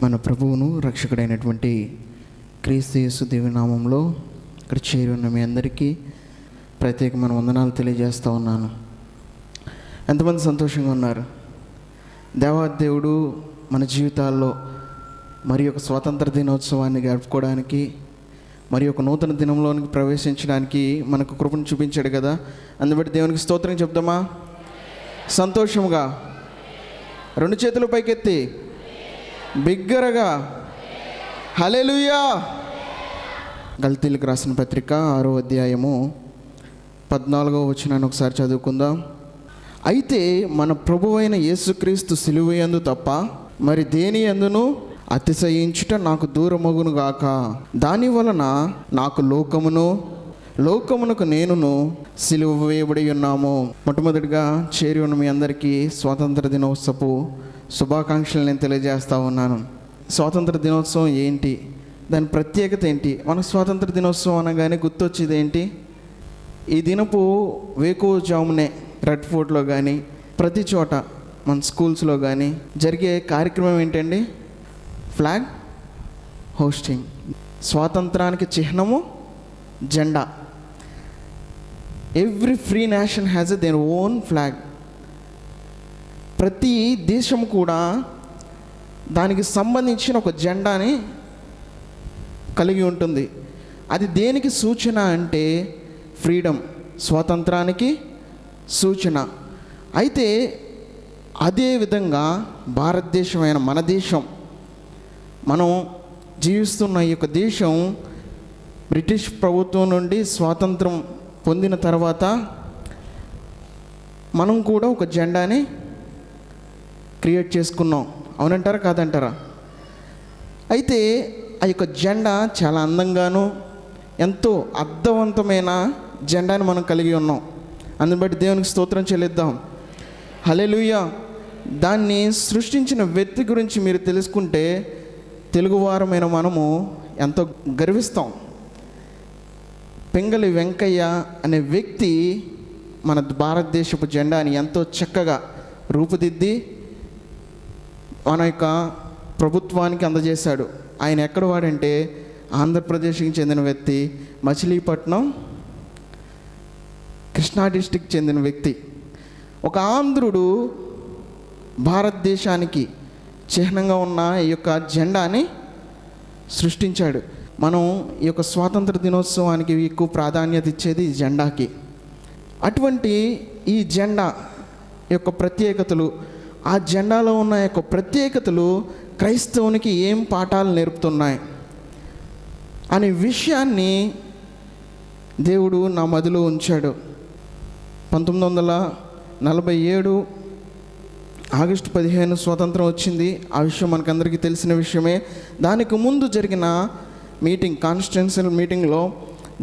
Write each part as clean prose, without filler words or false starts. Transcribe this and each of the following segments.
మన ప్రభువును రక్షకుడైనటువంటి క్రీస్తు యేసు దేవుని నామంలో ఇక్కడ చేరి ఉన్న మీ అందరికీ ప్రత్యేకమైన వందనాలు తెలియజేస్తూ ఉన్నాను. ఎంతమంది సంతోషంగా ఉన్నారు? దేవాదేవుడు మన జీవితాల్లో మరి ఒక స్వాతంత్ర దినోత్సవాన్ని జరుపుకోవడానికి, మరి ఒక నూతన దినంలోనికి ప్రవేశించడానికి మనకు కృపను చూపించాడు కదా. అందుబట్టి దేవునికి స్తోత్రం చెప్దామా? సంతోషముగా రెండు చేతులు పైకెత్తి బిగ్గరగా హల్లెలూయా. గల్తీలకు రాసిన పత్రిక 6వ అధ్యాయము 14వ వచనాన్ని ఒకసారి చదువుకుందాం. అయితే మన ప్రభువైన యేసుక్రీస్తు సిలువయందు తప్ప మరి దేని యందును అతిశయించుట నాకు దూరమగును గాక. దాని వలన నాకు లోకమునకు నేనును సిలువ వేయబడి ఉన్నాము. మొట్టమొదటిగా చేరి ఉన్న మీ అందరికీ స్వాతంత్ర దినోత్సవపు శుభాకాంక్షలు నేను తెలియజేస్తూ ఉన్నాను. స్వాతంత్ర దినోత్సవం ఏంటి, దాని ప్రత్యేకత ఏంటి? మన స్వాతంత్ర దినోత్సవం అనగానే గుర్తొచ్చేది ఏంటి? ఈ దినపు వేకువజామునే రెడ్ ఫోర్ట్లో కానీ ప్రతి చోట మన స్కూల్స్లో కానీ జరిగే కార్యక్రమం ఏంటండి? Flag hoisting. స్వాతంత్రానికి చిహ్నము జెండా. Every free nation has their own flag. ప్రతి దేశం కూడా దానికి సంబంధించిన ఒక జెండాని కలిగి ఉంటుంది. అది దేనికి సూచన అంటే ఫ్రీడమ్, స్వాతంత్రానికి సూచన. అయితే అదే విధంగా భారతదేశమైన మన దేశం, మనం జీవిస్తున్న ఈ యొక్క దేశం బ్రిటిష్ ప్రభుత్వం నుండి స్వాతంత్రం పొందిన తర్వాత మనం కూడా ఒక జెండాని క్రియేట్ చేసుకున్నాం. అవునంటారా కాదంటారా? అయితే ఆ యొక్క జెండా చాలా అందంగాను ఎంతో అర్థవంతమైన జెండాని మనం కలిగి ఉన్నాం. అందుని బట్టి దేవునికి స్తోత్రం చెల్లిద్దాం. హల్లెలూయా. దాన్ని సృష్టించిన వ్యక్తి గురించి మీరు తెలుసుకుంటే తెలుగువారమైన మనము ఎంతో గర్విస్తాం. పింగళి వెంకయ్య అనే వ్యక్తి మన భారతదేశపు జెండాని ఎంతో చక్కగా రూపుదిద్ది మన యొక్క ప్రభుత్వానికి అందజేశాడు. ఆయన ఎక్కడ వాడంటే ఆంధ్రప్రదేశ్కి చెందిన వ్యక్తి, మచిలీపట్నం కృష్ణా డిస్టిక్ చెందిన వ్యక్తి. ఒక ఆంధ్రుడు భారతదేశానికి చిహ్నంగా ఉన్న ఈ యొక్క జెండాని సృష్టించాడు. మనం ఈ యొక్క స్వాతంత్ర దినోత్సవానికి ఎక్కువ ప్రాధాన్యత ఇచ్చేది ఈ జెండాకి. అటువంటి ఈ జెండా యొక్క ప్రత్యేకతలు, ఆ జెండాలో ఉన్న యొక్క ప్రత్యేకతలు క్రైస్తవునికి ఏం పాఠాలు నేర్పుతున్నాయి అనే విషయాన్ని దేవుడు నా మదిలో ఉంచాడు. 1947 ఆగస్టు 15 స్వాతంత్రం వచ్చింది. ఆ విషయం మనకందరికీ తెలిసిన విషయమే. దానికి ముందు జరిగిన మీటింగ్, కాన్స్టిట్యూన్షియల్ మీటింగ్లో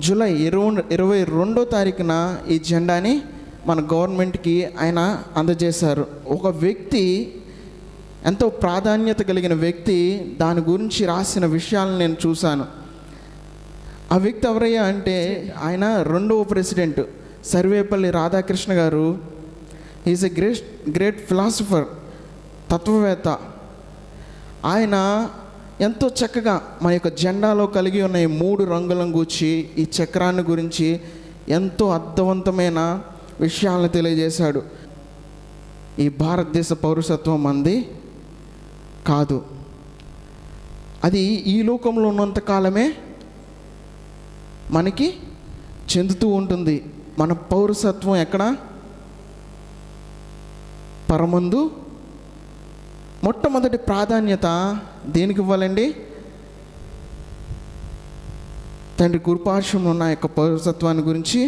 జూలై 22వ తారీఖున ఈ జెండాని మన గవర్నమెంట్కి ఆయన అందజేశారు. ఒక వ్యక్తి, ఎంతో ప్రాధాన్యత కలిగిన వ్యక్తి, దాని గురించి రాసిన విషయాలను నేను చూశాను. ఆ వ్యక్తి ఎవరయ్యా అంటే ఆయన 2వ ప్రెసిడెంట్ సర్వేపల్లి రాధాకృష్ణ గారు. ఈజ్ ఎ గ్రేట్ ఫిలాసఫర్, తత్వవేత్త. ఆయన ఎంతో చక్కగా మన యొక్క జెండాలో కలిగి ఉన్న ఈ 3 రంగులను గూర్చి, ఈ చక్రాన్ని గురించి ఎంతో అర్థవంతమైన విషయాలను తెలియజేశాడు. ఈ భారతదేశ పౌరసత్వం మంది కాదు, అది ఈ లోకంలో ఉన్నంత కాలమే మనకి చెందుతూ ఉంటుంది. మన పౌరసత్వం ఎక్కడ? పరమందు. మొట్టమొదటి ప్రాధాన్యత దేనికి ఇవ్వాలండి? తండ్రి కుర్పార్శ్వంలో ఉన్న యొక్క పౌరసత్వాన్ని గురించి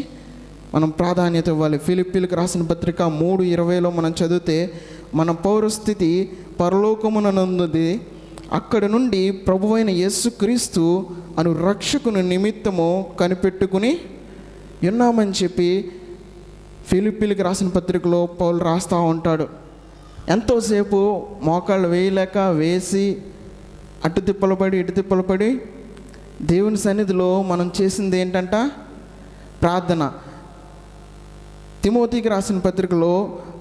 మనం ప్రాధాన్యత ఇవ్వాలి. ఫిలిప్పీలకు రాసిన పత్రిక 3:20లో మనం చదివితే, మన పౌరస్థితి పరలోకమునందుంది, అక్కడ నుండి ప్రభువైన యేసుక్రీస్తు అను రక్షకుని నిమిత్తము కనిపెట్టుకుని ఉన్నామని చెప్పి ఫిలిప్పీలకు రాసిన పత్రికలో పౌలు రాస్తూ ఉంటాడు. ఎంతోసేపు మోకాళ్ళు వేయలేక వేసి అటు తిప్పలపడి ఇటు తిప్పలపడి దేవుని సన్నిధిలో మనం చేసింది ఏంటంట? ప్రార్థన. తిమోతికి రాసిన పత్రికలో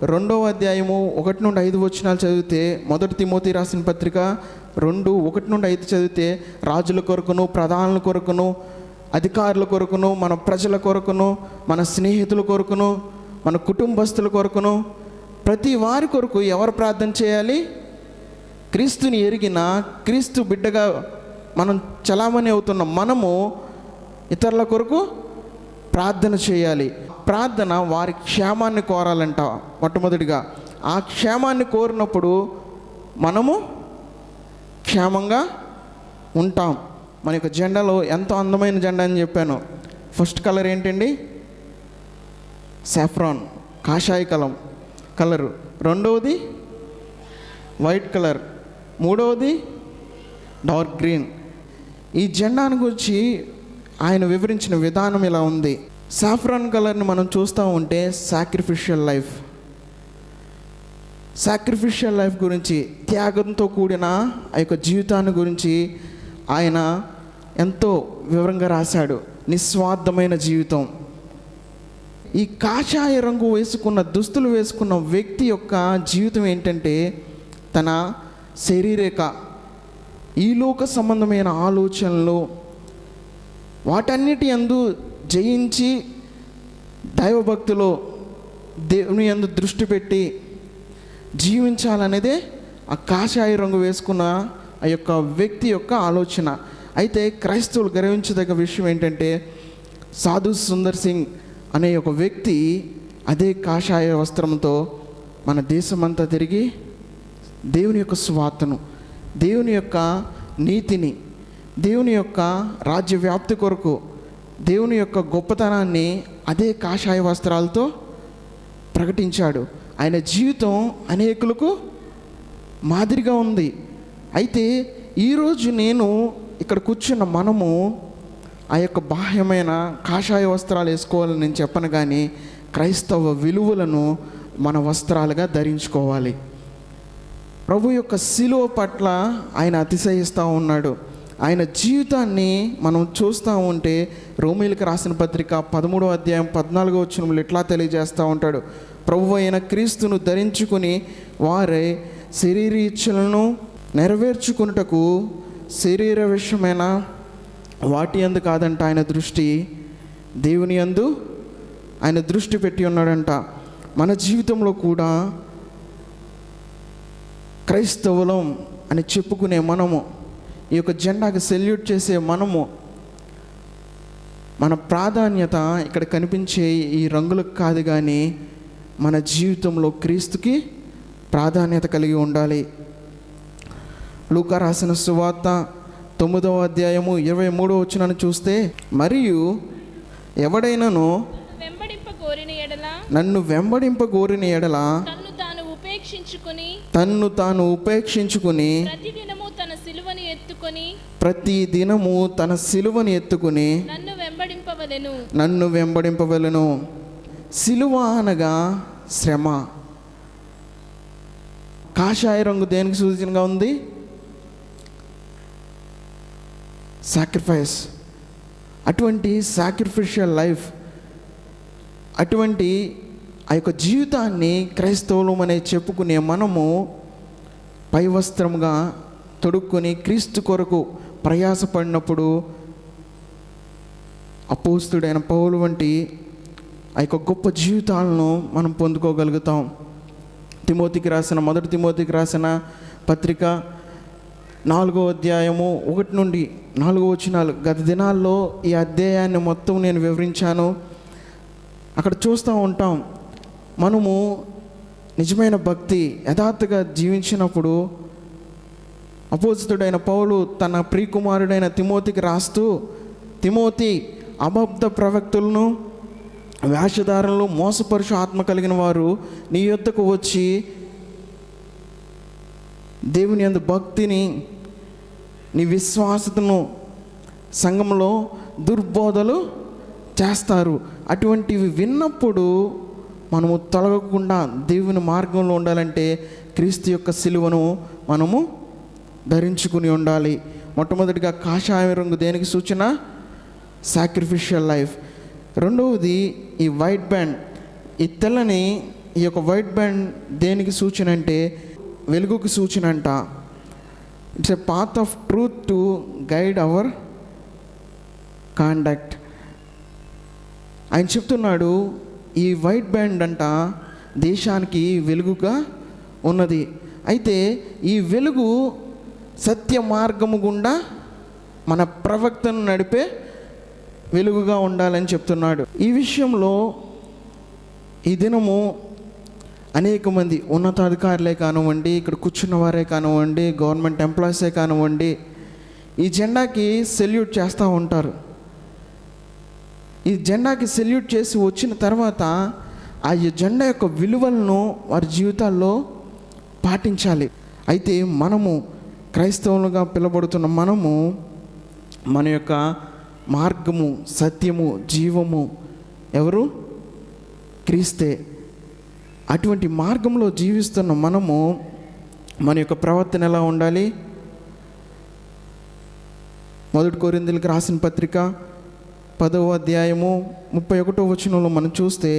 2వ అధ్యాయము 1 నుండి 5 వచనాలు చదివితే, మొదటి తిమోతి రాసిన పత్రిక 2:1 నుండి 5 చదివితే, రాజుల కొరకును, ప్రధానుల కొరకును, అధికారుల కొరకును, మన ప్రజల కొరకును, మన స్నేహితుల కొరకును, మన కుటుంబస్తుల కొరకును, ప్రతి వారి కొరకు ఎవరు ప్రార్థన చేయాలి? క్రీస్తుని ఎరిగిన, క్రీస్తు బిడ్డగా మనం చలామణి అవుతున్న మనము ఇతరుల కొరకు ప్రార్థన చేయాలి. ప్రార్థన వారి క్షేమాన్ని కోరాలంట. మొట్టమొదటిగా ఆ క్షేమాన్ని కోరినప్పుడు మనము క్షేమంగా ఉంటాం. మన యొక్క జెండాలో ఎంతో అందమైన జెండా అని చెప్పాను. ఫస్ట్ కలర్ ఏంటండి? సాఫ్రాన్, కాషాయ కలరు. రెండవది వైట్ కలర్. మూడవది డార్క్ గ్రీన్. ఈ జెండాను గురించి ఆయన వివరించిన విధానం ఇలా ఉంది. సాఫ్రాన్ కలర్ని మనం చూస్తూ ఉంటే సాక్రిఫిషియల్ లైఫ్ గురించి, త్యాగంతో కూడిన ఆ యొక్క జీవితాన్ని గురించి ఆయన ఎంతో వివరంగా రాశాడు. నిస్వార్థమైన జీవితం. ఈ కాషాయ రంగు వేసుకున్న దుస్తులు వేసుకున్న వ్యక్తి యొక్క జీవితం ఏంటంటే, తన శరీరేక, ఈ లోక సంబంధమైన ఆలోచనలు, వాటన్నిటి యందు జయించి దైవభక్తిలో దేవుని యందు దృష్టి పెట్టి జీవించాలనేదే ఆ కాషాయ రంగు వేసుకున్న ఆ యొక్క వ్యక్తి యొక్క ఆలోచన. అయితే క్రైస్తవులు గర్వించదగ్గ విషయం ఏంటంటే, సాధు సుందర్ సింగ్ అనే ఒక వ్యక్తి అదే కాషాయ వస్త్రంతో మన దేశమంతా తిరిగి దేవుని యొక్క సువార్తను, దేవుని యొక్క నీతిని, దేవుని యొక్క రాజ్య వ్యాప్తి కొరకు, దేవుని యొక్క గొప్పతనాన్ని అదే కాషాయ వస్త్రాలతో ప్రకటించాడు. ఆయన జీవితం అనేకులకు మాదిరిగా ఉంది. అయితే ఈరోజు నేను ఇక్కడ కూర్చున్న మనము ఆ యొక్క బాహ్యమైన కాషాయ వస్త్రాలు వేసుకోవాలని నేను చెప్పను, కానీ క్రైస్తవ విలువలను మన వస్త్రాలుగా ధరించుకోవాలి. ప్రభు యొక్క శిలువ పట్ల ఆయన అతిశయిస్తూ ఉన్నాడు. ఆయన జీవితాన్ని మనం చూస్తూ ఉంటే రోమీయులకు రాసిన పత్రిక 13వ అధ్యాయం 14వ వచనంలో ఇట్లా తెలియజేస్తూ ఉంటాడు. ప్రభు అయిన క్రీస్తును ధరించుకుని వారే శరీరీచ్ఛలను నెరవేర్చుకున్నటకు శరీర విషయమైన వాటి యందు కాదంట ఆయన దృష్టి, దేవుని యందు ఆయన దృష్టి పెట్టి ఉన్నాడంట. మన జీవితంలో కూడా క్రైస్తవులం అని చెప్పుకునే మనము, ఈ యొక్క జెండాకి సెల్యూట్ చేసే మనము, మన ప్రాధాన్యత ఇక్కడ కనిపించే ఈ రంగులకు కాదు, కానీ మన జీవితంలో క్రీస్తుకి ప్రాధాన్యత కలిగి ఉండాలి. లూకా రాసిన సువార్త 9వ అధ్యాయము 23వ వచనాన్ని చూస్తే, మరియు ఎవడైనాను నన్ను వెంబడింపగోరిన ఎడల తన్ను తాను ఉపేక్షించుకుని ప్రతి దినము తన సిలువని ఎత్తుకుని నన్ను వెంబడింపవలెను. సిలువ అనగా శ్రమ. కాషాయ రంగు దేనికి సూచనగా ఉంది? సాక్రిఫైస్. అటువంటి సాక్రిఫిషియల్ లైఫ్, అటువంటి ఆ యొక్క జీవితాన్ని క్రైస్తవులం అనే చెప్పుకునే మనము పై వస్త్రముగా తొడుక్కొని క్రీస్తు కొరకు ప్రయాసపడినప్పుడు అపోస్తుడైన పౌలు వంటి ఆ యొక్క గొప్ప జీవితాలను మనం పొందుకోగలుగుతాం. మొదటి తిమోతికి రాసిన పత్రిక 4వ అధ్యాయము 1 నుండి 4 వచనాలు. గత దినాల్లో ఈ అధ్యాయాన్ని మొత్తం నేను వివరించాను. అక్కడ చూస్తూ ఉంటాం, మనము నిజమైన భక్తి యథార్థగా జీవించినప్పుడు అపోస్తుడైన పౌలు తన ప్రియకుమారుడైన తిమోతికి రాస్తూ, తిమోతి, అబద్ధ ప్రవక్తులను, వేషధారులను, మోసపరుచు ఆత్మ కలిగిన వారు నీ యొద్దకు వచ్చి దేవుని యందు భక్తిని, నీ విశ్వాసతను సంఘంలో దుర్బోధలు చేస్తారు. అటువంటివి విన్నప్పుడు మనము తొలగకుండా దేవుని మార్గంలో ఉండాలంటే క్రీస్తు యొక్క సిలువను మనము ధరించుకుని ఉండాలి. మొట్టమొదటిగా కాషాయ రంగు దేనికి సూచన? Sacrificial life. రెండవది ఈ వైట్ బ్యాండ్, ఈ తెల్లని ఈ యొక్క వైట్ బ్యాండ్ దేనికి సూచన అంటే వెలుగుకి సూచన అంట. It's a path of truth to guide our conduct. ఆయన చెప్తున్నాడు ఈ వైట్ బ్యాండ్ అంట దేశానికి వెలుగుగా ఉన్నది. అయితే ఈ వెలుగు సత్య మార్గము గుండా మన ప్రవక్తను నడిపే వెలుగుగా ఉండాలని చెప్తున్నాడు. ఈ విషయంలో ఈ దినము అనేక మంది ఉన్నతాధికారులే కానివ్వండి, ఇక్కడ కూర్చున్న వారే కానివ్వండి, గవర్నమెంట్ ఎంప్లాయీసే కానివ్వండి, ఈ జెండాకి సెల్యూట్ చేస్తూ ఉంటారు. ఈ జెండాకి సెల్యూట్ చేసి వచ్చిన తర్వాత ఆ జెండా యొక్క విలువలను వారి జీవితాల్లో పాటించాలి. అయితే మనము క్రైస్తవులుగా పిలువబడుతున్న మనము మన యొక్క మార్గము, సత్యము, జీవము ఎవరు? క్రీస్తే. అటువంటి మార్గంలో జీవిస్తున్న మనము మన యొక్క ప్రవర్తన ఎలా ఉండాలి? 1 కొరింథీయులకు రాసిన పత్రిక 10వ అధ్యాయము 31వ వచనంలో మనం చూస్తే,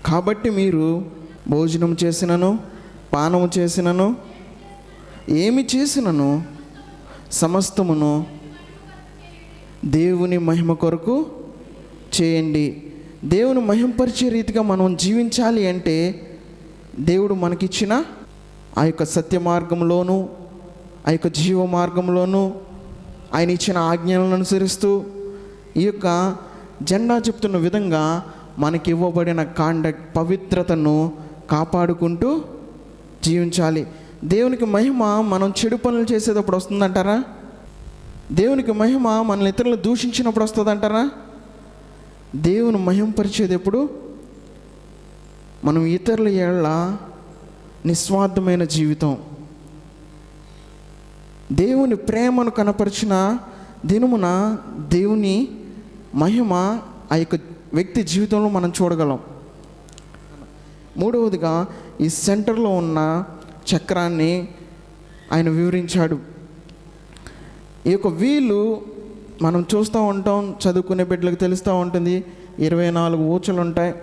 కాబట్టి మీరు భోజనం చేసినను పానము చేసినను ఏమి చేసినను సమస్తమును దేవుని మహిమ కొరకు చేయండి. దేవుని మహిమపరిచే రీతిగా మనం జీవించాలి అంటే దేవుడు మనకిచ్చిన ఆ యొక్క సత్య మార్గంలోనూ ఆ యొక్క జీవ మార్గంలోనూ ఆయన ఇచ్చిన ఆజ్ఞలను అనుసరిస్తూ ఈ యొక్క జెండా చెప్తున్న విధంగా మనకి ఇవ్వబడిన కాండక్ట్ పవిత్రతను కాపాడుకుంటూ జీవించాలి. దేవునికి మహిమ మనం చెడు పనులు చేసేటప్పుడు వస్తుందంటారా? దేవునికి మహిమ మన ఇతరులు దూషించినప్పుడు వస్తుందంటారా? దేవుని మహిమపరిచేది ఎప్పుడు? మనం ఇతరుల ఏళ్ళ నిస్వార్థమైన జీవితం, దేవుని ప్రేమను కనపరిచిన దినమున దేవుని మహిమ ఆ యొక్క వ్యక్తి జీవితంలో మనం చూడగలం. మూడవదిగా ఈ సెంటర్లో ఉన్న చక్రాన్ని ఆయన వివరించాడు. ఈ యొక్క వీలు మనం చూస్తూ ఉంటాం, చదువుకునే బిడ్డలకు తెలుస్తూ ఉంటుంది. 24 ఊచలు ఉంటాయి.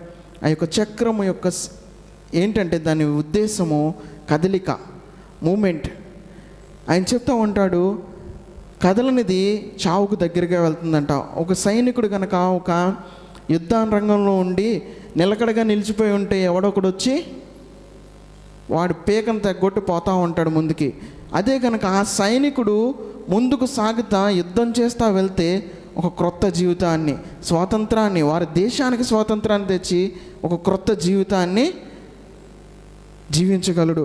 ఆ యొక్క చక్రము యొక్క ఏంటంటే దాని ఉద్దేశము కదలిక, మూమెంట్. ఆయన చెప్తూ ఉంటాడు, కదలనిది చావుకు దగ్గరగా వెళ్తుందంట. ఒక సైనికుడు కనుక ఒక యుద్ధ రంగంలో ఉండి నిలకడగా నిలిచిపోయి ఉంటే ఎవడొకడు వచ్చి వాడు పీకను తగ్గొట్టి పోతూ ఉంటాడు ముందుకి. అదే కనుక ఆ సైనికుడు ముందుకు సాగుతా యుద్ధం చేస్తూ వెళ్తే ఒక క్రొత్త జీవితాన్ని, స్వాతంత్రాన్ని, వారి దేశానికి స్వాతంత్రాన్ని తెచ్చి ఒక క్రొత్త జీవితాన్ని జీవించగలడు.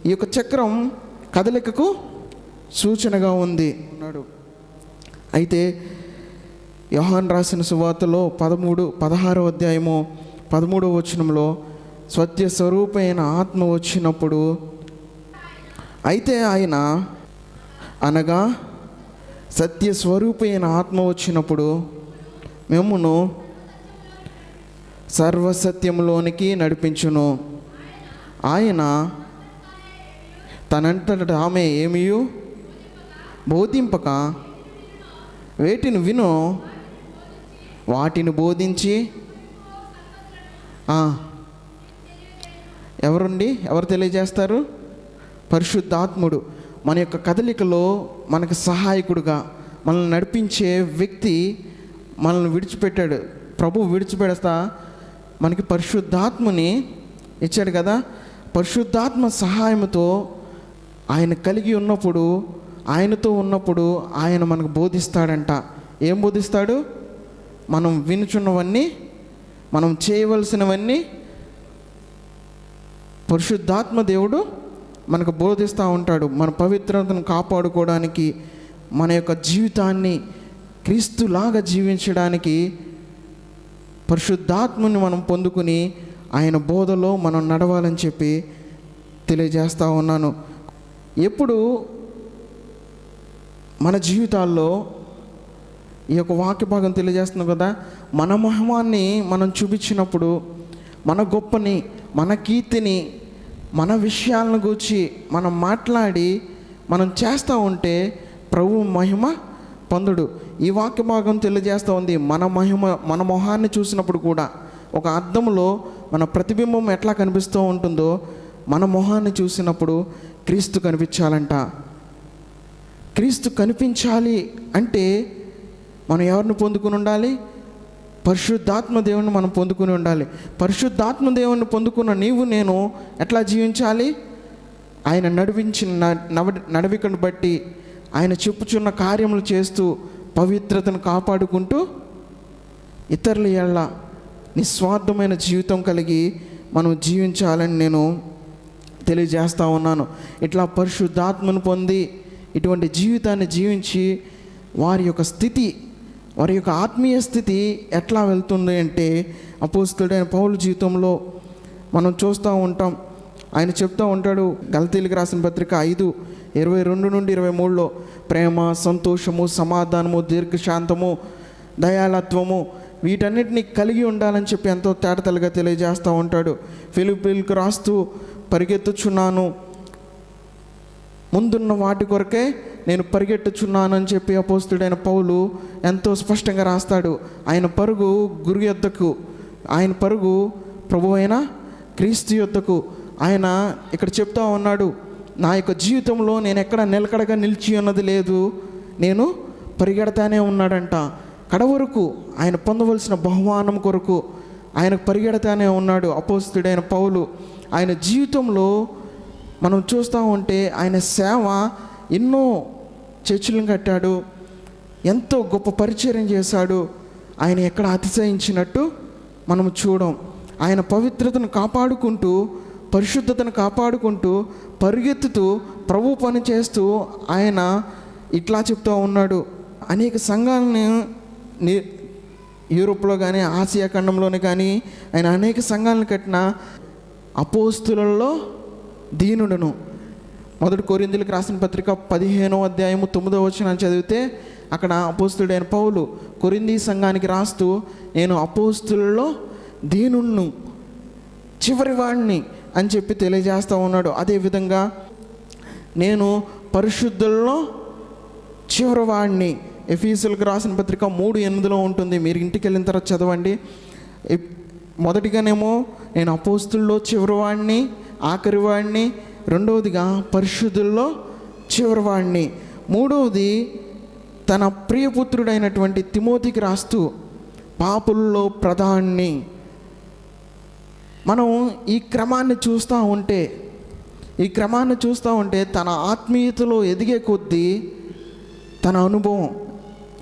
ఈ యొక్క చక్రం కదలికకు సూచనగా ఉంది అన్నాడు. అయితే యోహాను రాసిన సువార్తలో 16వ అధ్యాయము 13వ వచనంలో సత్య స్వరూపమైన ఆత్మ వచ్చినప్పుడు, అయితే ఆయన అనగా సత్య స్వరూపమైన ఆత్మ వచ్చినప్పుడు మిమ్మును సర్వసత్యంలోనికి నడిపించును. ఆయన తనంతట ఆమె ఏమియు బోధింపక వేటిని వినో వాటిని బోధించి ఎవరు తెలియజేస్తారు? పరిశుద్ధాత్ముడు మన యొక్క కదలికలో మనకు సహాయకుడుగా మనల్ని నడిపించే వ్యక్తి మనల్ని విడిచిపెట్టాడు. ప్రభువు విడిచిపెడతా మనకి పరిశుద్ధాత్మని ఇచ్చాడు కదా. పరిశుద్ధాత్మ సహాయంతో ఆయన కలిగి ఉన్నప్పుడు, ఆయనతో ఉన్నప్పుడు ఆయన మనకు బోధిస్తాడంట. ఏం బోధిస్తాడు? మనం వినుచున్నవన్నీ, మనం చేయవలసినవన్నీ పరిశుద్ధాత్మ దేవుడు మనకు బోధిస్తూ ఉంటాడు. మన పవిత్రతను కాపాడుకోవడానికి, మన యొక్క జీవితాన్ని క్రీస్తులాగా జీవించడానికి పరిశుద్ధాత్మని మనం పొందుకుని ఆయన బోధలో మనం నడవాలని చెప్పి తెలియజేస్తూ ఉన్నాను. ఎప్పుడు మన జీవితాల్లో ఈ యొక్క వాక్య భాగం తెలియజేస్తున్నాం కదా, మన మహిమాన్ని మనం చూపించినప్పుడు, మన గొప్పని, మన కీర్తిని, మన విషయాలను గూర్చి మనం మాట్లాడి మనం చేస్తూ ఉంటే ప్రభు మహిమ పొందుడు. ఈ వాక్య భాగం తెలియజేస్తూ ఉంది, మన మహిమ, మన మొహాన్ని చూసినప్పుడు కూడా ఒక అద్దంలో మన ప్రతిబింబం ఎట్లా కనిపిస్తూ ఉంటుందో మన మొహాన్ని చూసినప్పుడు క్రీస్తు కనిపించాలంట. క్రీస్తు కనిపించాలి అంటే మనం ఎవరిని పొందుకుని ఉండాలి? పరిశుద్ధాత్మ దేవుని మనం పొందుకుని ఉండాలి. పరిశుద్ధాత్మ దేవుని పొందుకున్న నీవు నేను ఎట్లా జీవించాలి? ఆయన నడిపించిన నడవికను బట్టి, ఆయన చెప్పుచున్న కార్యములు చేస్తూ పవిత్రతను కాపాడుకుంటూ ఇతరుల ఎడల నిస్వార్థమైన జీవితం కలిగి మనం జీవించాలని నేను తెలియజేస్తూ ఉన్నాను. ఇట్లా పరిశుద్ధాత్మను పొంది ఇటువంటి జీవితాన్ని జీవించి వారి యొక్క స్థితి, వారి యొక్క ఆత్మీయ స్థితి ఎట్లా వెళ్తుంది అంటే అపోస్తలుడైన పౌలు జీవితంలో మనం చూస్తూ ఉంటాం. ఆయన చెప్తూ ఉంటాడు, గలతీయులకు రాసిన పత్రిక 5:22-23 ప్రేమ, సంతోషము, సమాధానము, దీర్ఘశాంతము, దయాళత్వము వీటన్నిటిని కలిగి ఉండాలని చెప్పి ఎంతో తేటతలుగా తెలియజేస్తూ ఉంటాడు. ఫిలిప్పీయులకు రాస్తూ పరిగెత్తుచున్నాను, ముందున్న వాటి కొరకే నేను పరిగెట్టుచున్నాను అని చెప్పి అపోస్తలుడైన పౌలు ఎంతో స్పష్టంగా రాస్తాడు. ఆయన పరుగు గురు యొద్దకు, ఆయన పరుగు ప్రభువైన క్రీస్తు యొద్దకు. ఆయన ఇక్కడ చెప్తా ఉన్నాడు, నా యొక్క జీవితంలో నేను ఎక్కడ నిలకడగా నిలిచి ఉన్నది లేదు, నేను పరిగెడతానే ఉన్నాడంట. కడవరకు ఆయన పొందవలసిన బహుమానం కొరకు ఆయన పరిగెడతానే ఉన్నాడు అపోస్తలుడైన పౌలు. ఆయన జీవితంలో మనం చూస్తూ ఉంటే ఆయన సేవ, ఎన్నో చర్చిలను కట్టాడు, ఎంతో గొప్ప పరిచర్య చేశాడు. ఆయన ఎక్కడ అతిశయించినట్టు మనం చూడం. ఆయన పవిత్రతను కాపాడుకుంటూ, పరిశుద్ధతను కాపాడుకుంటూ, పరిగెత్తుతూ, ప్రభు పని చేస్తూ ఆయన ఇట్లా చెప్తూ ఉన్నాడు. అనేక సంఘాలను యూరోప్లో కానీ ఆసియా ఖండంలోనే కానీ ఆయన అనేక సంఘాలను కట్టిన అపోస్తులలో దీనుడను. 1 కొరింథీయులకు రాసిన పత్రిక 15:9 చదివితే అక్కడ అపోస్తులుడైన పౌలు కొరింథీ సంఘానికి రాస్తూ, నేను అపోస్తులలో దీనుణ్ణు, చివరివాడిని అని చెప్పి తెలియజేస్తూ ఉన్నాడు. అదేవిధంగా నేను పరిశుద్ధుల్లో చివరివాడిని. ఎఫీసులకు రాసిన పత్రిక 3:8 ఉంటుంది, మీరు ఇంటికి వెళ్ళిన తర్వాత చదవండి. మొదటిగానేమో నేను అపోస్తుల్లో చివరివాడిని, ఆఖరివాడిని. రెండవదిగా పరిశుద్ధుల్లో చివరివాడిని. మూడవది తన ప్రియపుత్రుడైనటువంటి తిమోతికి రాస్తూ పాపుల్లో ప్రధాన్ని. మనం ఈ క్రమాన్ని చూస్తూ ఉంటే తన ఆత్మీయతలో ఎదిగే కొద్దీ తన అనుభవం,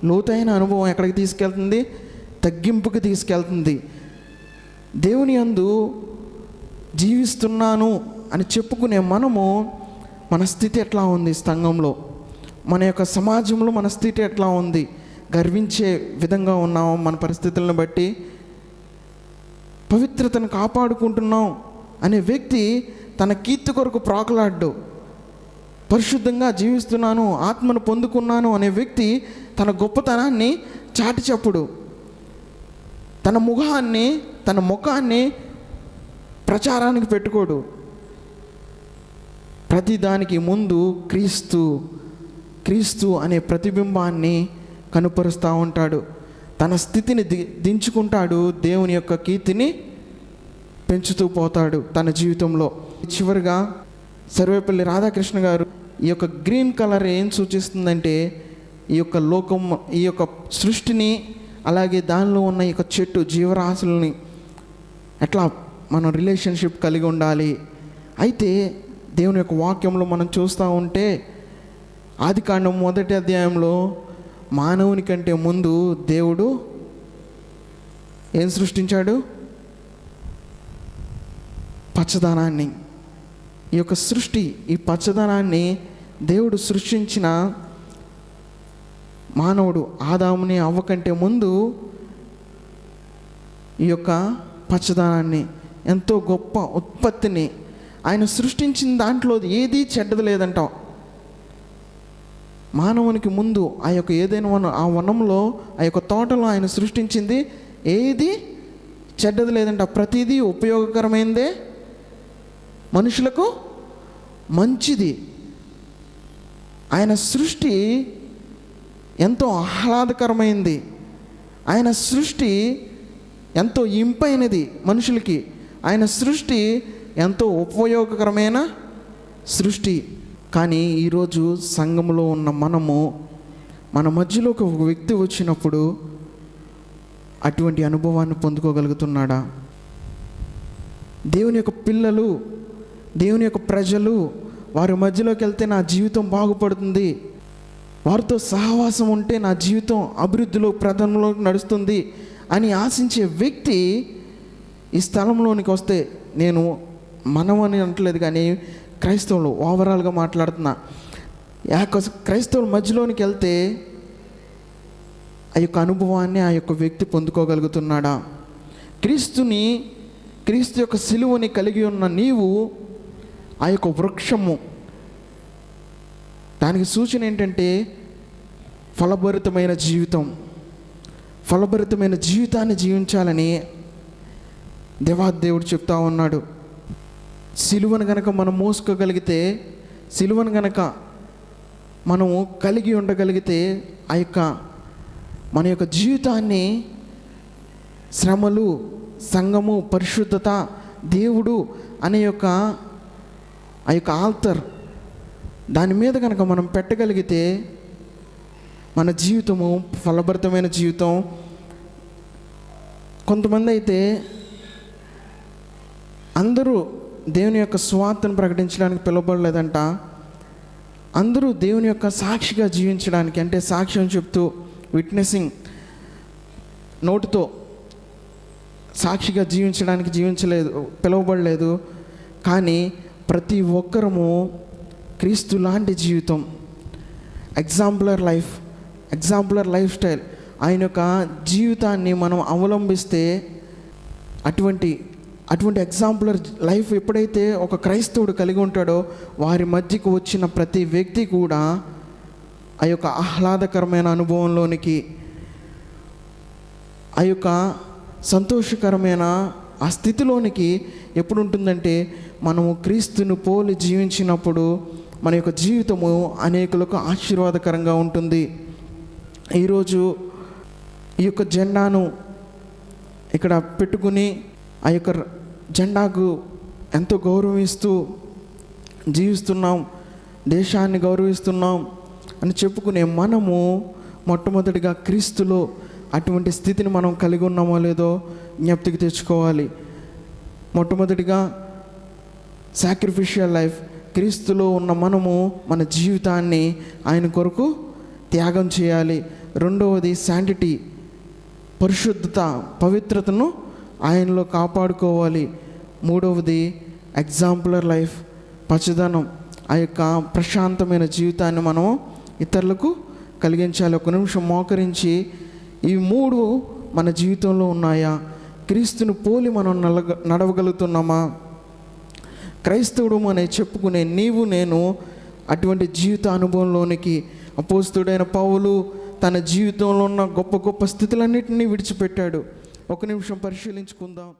లోతైన అనుభవం ఎక్కడికి తీసుకెళ్తుంది? తగ్గింపుకి తీసుకెళ్తుంది. దేవుని యందు జీవిస్తున్నాను అని చెప్పుకునే మనము, మన స్థితి ఎట్లా ఉంది సంఘంలో, మన యొక్క సమాజంలో మన స్థితి ఎట్లా ఉంది? గర్వించే విధంగా ఉన్నాము మన పరిస్థితులను బట్టి? పవిత్రతను కాపాడుకుంటున్నాం అనే వ్యక్తి తన కీర్తి కొరకు ప్రాకులాడ్డు. పరిశుద్ధంగా జీవిస్తున్నాను, ఆత్మను పొందుకున్నాను అనే వ్యక్తి తన గొప్పతనాన్ని చాటి చెప్పుడు. తన ముఖాన్ని ప్రచారానికి పెట్టుకోడు. ప్రతిదానికి ముందు క్రీస్తు అనే ప్రతిబింబాన్ని కనుపరుస్తూ ఉంటాడు. తన స్థితిని దించుకుంటాడు, దేవుని యొక్క కీర్తిని పెంచుతూ పోతాడు తన జీవితంలో. చివరిగా సర్వేపల్లి రాధాకృష్ణ గారు ఈ యొక్క గ్రీన్ కలర్ ఏం సూచిస్తుందంటే, ఈ యొక్క లోకం, ఈ యొక్క సృష్టిని, అలాగే దానిలో ఉన్న ఈ యొక్క చెట్టు జీవరాశులని ఎట్లా మనం రిలేషన్షిప్ కలిగి ఉండాలి. అయితే దేవుని యొక్క వాక్యంలో మనం చూస్తూ ఉంటే ఆదికాండం 1వ అధ్యాయంలో మానవుని కంటే ముందు దేవుడు ఏం సృష్టించాడు? పచ్చదనాన్ని. ఈ యొక్క సృష్టి, ఈ పచ్చదనాన్ని దేవుడు సృష్టించిన మానవుడు ఆదాముని అవ్వ కంటే ముందు ఈ యొక్క పచ్చదనాన్ని, ఎంతో గొప్ప ఉత్పత్తిని ఆయన సృష్టించిన దాంట్లో ఏదీ చెడ్డది లేదంటాం. మానవునికి ముందు ఆ యొక్క ఏదైనా ఆ వనంలో, ఆ యొక్క తోటలో ఆయన సృష్టించింది ఏది చెడ్డది లేదంట. ప్రతిదీ ఉపయోగకరమైనదే, మనుషులకు మంచిది. ఆయన సృష్టి ఎంతో ఆహ్లాదకరమైంది. ఆయన సృష్టి ఎంతో ఇంపైనది మనుషులకి. ఆయన సృష్టి ఎంతో ఉపయోగకరమైన సృష్టి. కానీ ఈరోజు సంఘంలో ఉన్న మనము, మన మధ్యలోకి ఒక వ్యక్తి వచ్చినప్పుడు అటువంటి అనుభవాన్ని పొందుకోగలుగుతున్నాడా? దేవుని యొక్క పిల్లలు, దేవుని యొక్క ప్రజలు వారి మధ్యలోకి వెళ్తే నా జీవితం బాగుపడుతుంది, వారితో సహవాసం ఉంటే నా జీవితం అభివృద్ధిలో ప్రధానంలో నడుస్తుంది అని ఆశించే వ్యక్తి ఈ స్థలంలోనికి వస్తే, నేను మనమని అంటలేదు కానీ క్రైస్తవులు ఓవరాల్గా మాట్లాడుతున్నా, క్రైస్తవుల మధ్యలోనికి వెళ్తే ఆ యొక్క అనుభవాన్ని ఆ యొక్క వ్యక్తి పొందుకోగలుగుతున్నాడా? క్రీస్తు యొక్క సిలువని కలిగి ఉన్న నీవు ఆ యొక్క వృక్షము. దానికి సూచన ఏంటంటే ఫలభరితమైన జీవితాన్ని జీవించాలని దేవాదేవుడు చెప్తా ఉన్నాడు. సిలువను గనక మనం మోసుకోగలిగితే, సిలువను గనక మనము కలిగి ఉండగలిగితే, ఆ యొక్క మన యొక్క జీవితాన్ని శ్రమలు, సంఘము, పరిశుద్ధత, దేవుడు అనే ఆ యొక్క ఆల్టర్ దాని మీద కనుక మనం పెట్టగలిగితే మన జీవితము ఫలభరితమైన జీవితం. కొంతమంది అయితే అందరూ దేవుని యొక్క సువార్తను ప్రకటించడానికి పిలువబడలేదంట. అందరూ దేవుని యొక్క సాక్షిగా జీవించడానికి, అంటే సాక్ష్యం చెప్తూ విట్నెసింగ్, నోటితో సాక్షిగా జీవించలేదు, పిలువబడలేదు. కానీ ప్రతి ఒక్కరము క్రీస్తు లాంటి జీవితం, ఎగ్జాంపులర్ లైఫ్ స్టైల్, ఆయన యొక్క జీవితాన్ని మనం అవలంబిస్తే, అటువంటి ఎగ్జాంపులర్ లైఫ్ ఎప్పుడైతే ఒక క్రైస్తవుడు కలిగి ఉంటాడో వారి మధ్యకు వచ్చిన ప్రతి వ్యక్తి కూడా ఆ యొక్క ఆహ్లాదకరమైన అనుభవంలోనికి, ఆ యొక్క సంతోషకరమైన ఆ స్థితిలోనికి ఎప్పుడు ఉంటుందంటే, మనము క్రీస్తును పోలి జీవించినప్పుడు మన యొక్క జీవితము అనేకులకు ఆశీర్వాదకరంగా ఉంటుంది. ఈరోజు ఈ యొక్క జెండాను ఇక్కడ పెట్టుకుని ఆ యొక్క జెండాకు ఎంతో గౌరవిస్తూ జీవిస్తున్నాం, దేశాన్ని గౌరవిస్తున్నాం అని చెప్పుకునే మనము మొట్టమొదటిగా క్రీస్తులో అటువంటి స్థితిని మనం కలిగి ఉన్నామో లేదో జ్ఞప్తికి తెచ్చుకోవాలి. మొట్టమొదటిగా సాక్రిఫిషియల్ లైఫ్, క్రీస్తులో ఉన్న మనము మన జీవితాన్ని ఆయన కొరకు త్యాగం చేయాలి. రెండవది శాంటిటీ, పరిశుద్ధత, పవిత్రతను ఆయనలో కాపాడుకోవాలి. మూడవది ఎగ్జాంపులర్ లైఫ్, పచ్చదనం, ఆ యొక్క ప్రశాంతమైన జీవితాన్ని మనం ఇతరులకు కలిగించాలి. ఒక నిమిషం మోకరించి, ఈ మూడు మన జీవితంలో ఉన్నాయా? క్రీస్తును పోలి మనం నడవగలుగుతున్నామా? క్రైస్తవుడు అనే చెప్పుకునే నీవు నేను అటువంటి జీవిత అనుభవంలోనికి అపోస్తలుడైన పౌలు తన జీవితంలో ఉన్న గొప్ప స్థితులన్నింటినీ విడిచిపెట్టాడు. ఒక నిమిషం పరిశీలించుకుందాం.